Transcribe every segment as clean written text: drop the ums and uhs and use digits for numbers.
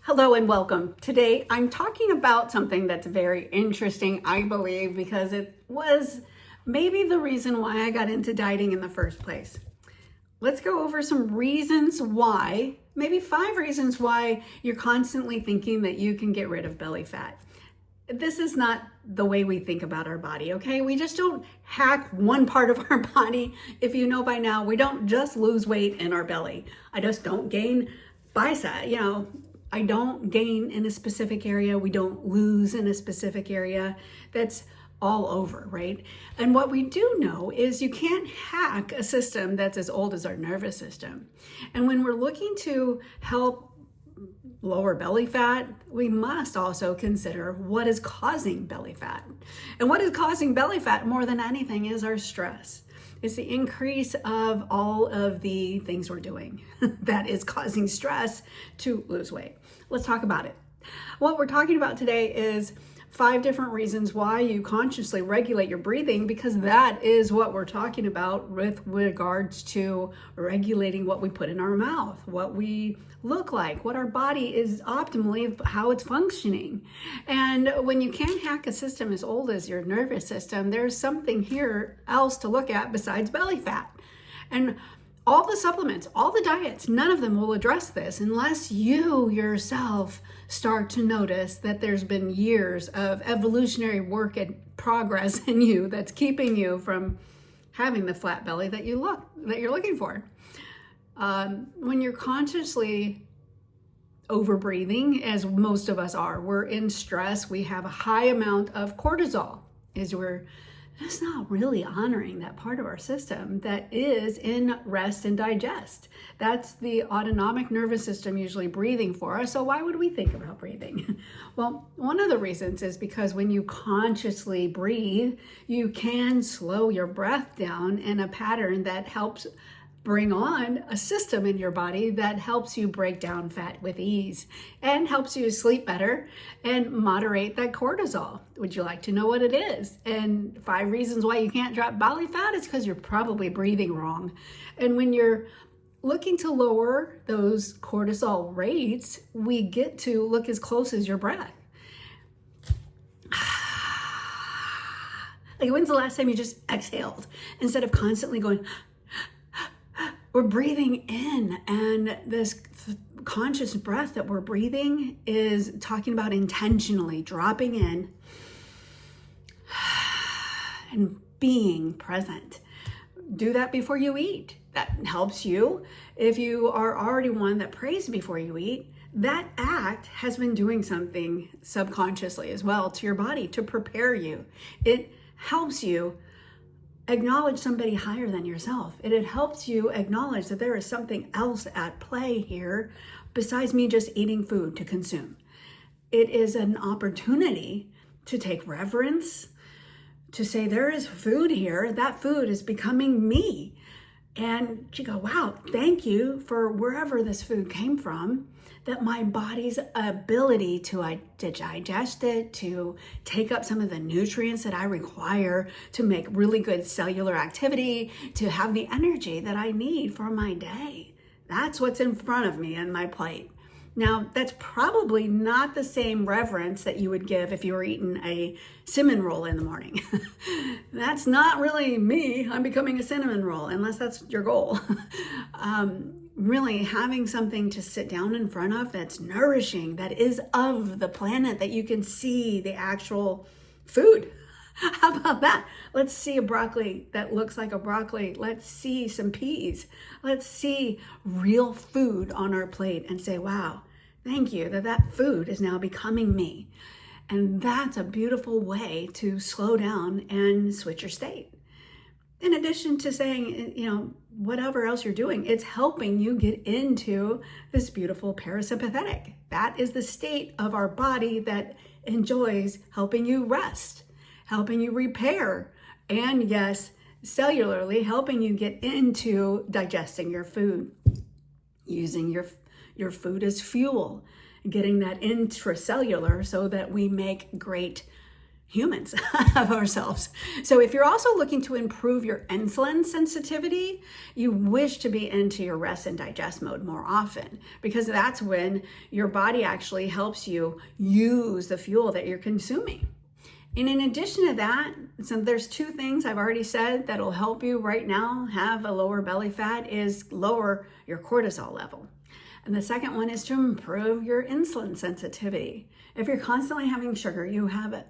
Hello and welcome. Today I'm talking about something that's very interesting, I believe, because it was maybe the reason why I got into dieting in the first place. Let's go over some reasons why, maybe 5 reasons why you're constantly thinking that you can get rid of belly fat. This is not the way we think about our body, okay? We just don't hack one part of our body. If you know by now, we don't just lose weight in our belly. I just don't gain bicep, I don't gain in a specific area. We don't lose in a specific area. That's all over, right? And what we do know is you can't hack a system that's as old as our nervous system. And when we're looking to help lower belly fat, we must also consider what is causing belly fat. And what is causing belly fat more than anything is our stress. It's the increase of all of the things we're doing that is causing stress to lose weight. Let's talk about it. What we're talking about today is 5 different reasons why you consciously regulate your breathing, because that is what we're talking about with regards to regulating what we put in our mouth, what we look like, what our body is optimally, how it's functioning. And when you can't hack a system as old as your nervous system, there's something here else to look at besides belly fat. And all the supplements, all the diets, none of them will address this unless you yourself start to notice that there's been years of evolutionary work and progress in you that's keeping you from having the flat belly that you're looking for. When you're consciously overbreathing, as most of us are, we're in stress, we have a high amount of cortisol, we're just not really honoring that part of our system that is in rest and digest. That's the autonomic nervous system usually breathing for us. So why would we think about breathing? Well, one of the reasons is because when you consciously breathe, you can slow your breath down in a pattern that helps bring on a system in your body that helps you break down fat with ease and helps you sleep better and moderate that cortisol. Would you like to know what it is? And 5 reasons why you can't drop belly fat is because you're probably breathing wrong. And when you're looking to lower those cortisol rates, we get to look as close as your breath. Like, when's the last time you just exhaled instead of constantly going? We're breathing in, and this conscious breath that we're breathing is talking about intentionally dropping in and being present. Do that before you eat. That helps you. If you are already one that prays before you eat, that act has been doing something subconsciously as well to your body to prepare you. It helps you acknowledge somebody higher than yourself. It helps you acknowledge that there is something else at play here besides me just eating food to consume. It is an opportunity to take reverence, to say there is food here, that food is becoming me. And you go, wow, thank you for wherever this food came from, that my body's ability to digest it, to take up some of the nutrients that I require to make really good cellular activity, to have the energy that I need for my day. That's what's in front of me and my plate. Now, that's probably not the same reverence that you would give if you were eating a cinnamon roll in the morning. That's not really me. I'm becoming a cinnamon roll, unless that's your goal. Really having something to sit down in front of that's nourishing, that is of the planet, that you can see the actual food. How about that? Let's see a broccoli that looks like a broccoli. Let's see some peas. Let's see real food on our plate and say, wow, thank you that food is now becoming me. And that's a beautiful way to slow down and switch your state. In addition to saying, whatever else you're doing, it's helping you get into this beautiful parasympathetic. That is the state of our body that enjoys helping you rest, helping you repair, and yes, cellularly helping you get into digesting your food, using your food as fuel, getting that intracellular so that we make great humans of ourselves. So if you're also looking to improve your insulin sensitivity, you wish to be into your rest and digest mode more often, because that's when your body actually helps you use the fuel that you're consuming. And in addition to that, so there's two things I've already said that'll help you right now have a lower belly fat is lower your cortisol level. And the second one is to improve your insulin sensitivity. If you're constantly having sugar, you have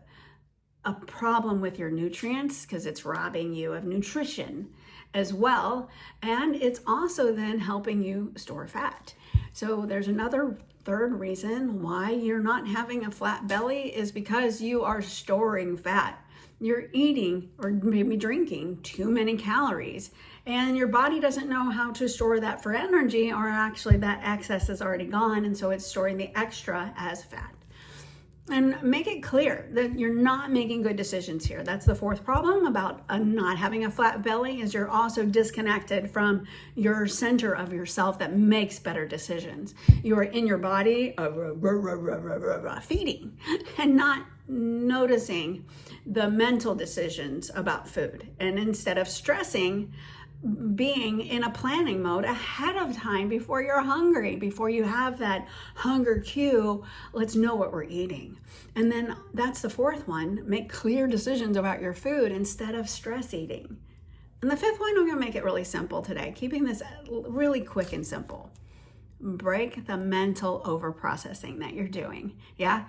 a problem with your nutrients because it's robbing you of nutrition as well. And it's also then helping you store fat. So there's another third reason why you're not having a flat belly is because you are storing fat. You're eating or maybe drinking too many calories, and your body doesn't know how to store that for energy, or actually that excess is already gone, and so it's storing the extra as fat. And make it clear that you're not making good decisions here. That's the fourth problem about not having a flat belly, is you're also disconnected from your center of yourself that makes better decisions. You are in your body feeding and not noticing the mental decisions about food. And instead of stressing, being in a planning mode ahead of time before you're hungry, before you have that hunger cue, let's know what we're eating. And then that's the fourth one, make clear decisions about your food instead of stress eating. And the fifth one, I'm gonna make it really simple today, keeping this really quick and simple. Break the mental overprocessing that you're doing, yeah?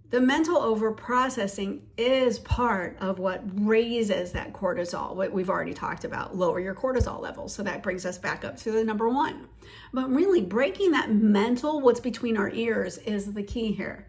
The mental overprocessing is part of what raises that cortisol, what we've already talked about, lower your cortisol levels. So that brings us back up to the number one. But really breaking that mental, what's between our ears, is the key here.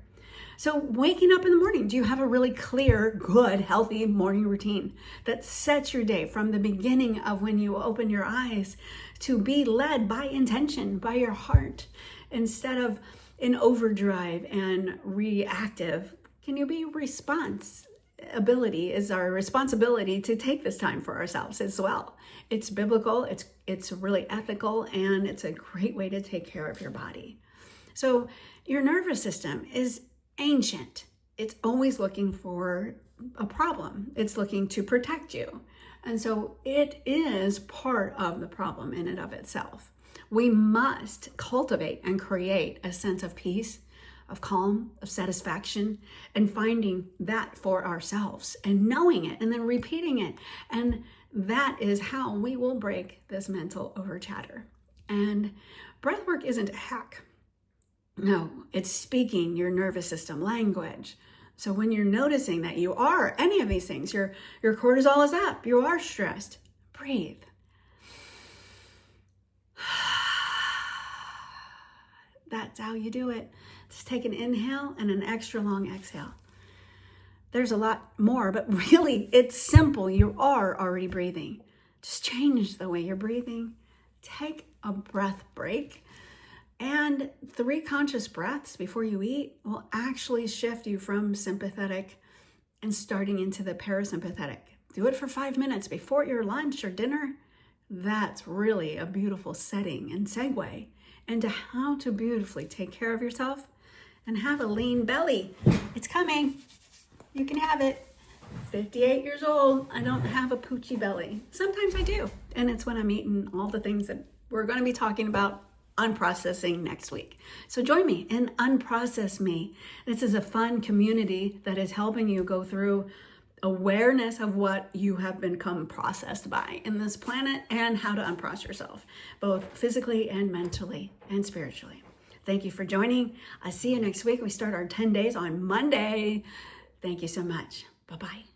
So waking up in the morning, do you have a really clear, good, healthy morning routine that sets your day from the beginning of when you open your eyes to be led by intention, by your heart, instead of in overdrive and reactive? Can you be responsibility is our responsibility to take this time for ourselves as well. It's biblical, it's really ethical, and it's a great way to take care of your body. So your nervous system is ancient. It's always looking for a problem. It's looking to protect you. And so it is part of the problem in and of itself. We must cultivate and create a sense of peace, of calm, of satisfaction, and finding that for ourselves and knowing it and then repeating it. And that is how we will break this mental over chatter. And breathwork isn't a hack. No, it's speaking your nervous system language. So when you're noticing that you are any of these things, your cortisol is up, you are stressed, breathe. That's how you do it. Just take an inhale and an extra long exhale. There's a lot more, but really it's simple. You are already breathing. Just change the way you're breathing. Take a breath break. And 3 conscious breaths before you eat will actually shift you from sympathetic and starting into the parasympathetic. Do it for 5 minutes before your lunch or dinner. That's really a beautiful setting and segue into how to beautifully take care of yourself and have a lean belly. It's coming. You can have it. 58 years old, I don't have a poochy belly. Sometimes I do, and it's when I'm eating all the things that we're going to be talking about unprocessing next week. So join me in Unprocess Me. This is a fun community that is helping you go through awareness of what you have become processed by in this planet and how to unprocess yourself, both physically and mentally and spiritually. Thank you for joining. I'll see you next week. We start our 10 days on Monday. Thank you so much. Bye-bye.